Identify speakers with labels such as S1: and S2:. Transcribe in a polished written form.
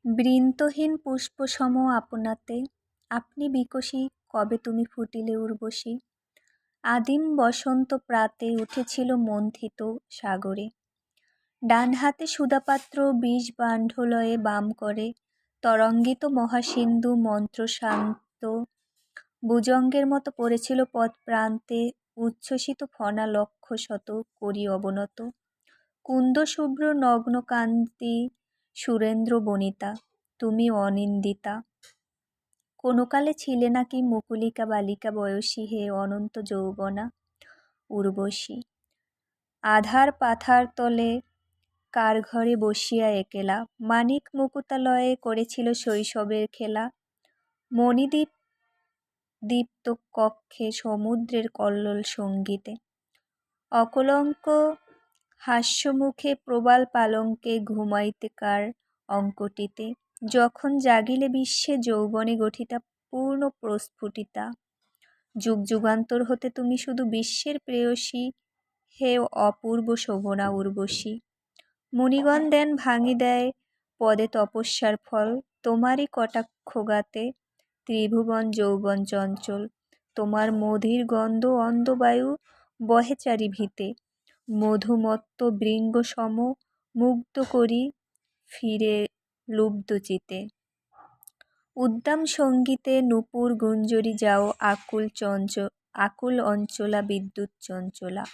S1: বৃন্তহীন পুষ্পসম আপনাতে, আপনি বিকশী কবে তুমি ফুটিলে উর্বশী। আদিম বসন্ত প্রাতে উঠেছিল মন্থিত সাগরে। ডান হাতে সুধাপাত্র বিষ বাণ্ড-লয়ে বাম করে তরঙ্গিত মহাসিন্ধু মন্ত্রশান্ত ভুজঙ্গের মতো পড়েছিল পদপ্রান্তে উচ্ছ্বসিত ফণা লক্ষ শত করি অবনত। কুন্দ শুভ্র নগ্নকান্তি সুরেন্দ্র বনিতা, তুমি অনিন্দিতা। কোনকালে ছিলে নাকি মুকুলিকা বালিকা বয়সী হে অনন্ত যৌবনা উর্বশী। আধার পাথার তলে কার ঘরে বসিয়া একেলা, মানিক মুকুতালয়ে করেছিল শৈশবের খেলা। মণিদ্বীপ দীপ্ত কক্ষে সমুদ্রের কল্লোল সঙ্গীতে, অকলঙ্ক হাস্যমুখে প্রবাল পালঙ্কে ঘুমাইতে কার অঙ্কটিতে। যখন জাগিলে বিশ্বে যৌবনে গঠিতা পূর্ণ প্রস্ফুটিতা, যুগ যুগান্তর হতে তুমি শুধু বিশ্বের প্রেয়সী হে অপূর্ব শোভনা উর্বশী। মুনিগণ দেন ভাঙি দেয় পদে তপস্যার ফল, তোমারই কটাক্ষগাতে ত্রিভুবন যৌবন চঞ্চল। তোমার মধির গন্ধ অন্দবায়ু বহে চারিভিতে, মধুমত্ত বৃঙ্গ সম মুগ্ধ করি ফিরে লুব্ধ চিতে। উদ্দাম সঙ্গীতে নূপুর গুঞ্জরি যাও আকুল অঞ্চলা বিদ্যুৎ চঞ্চলা।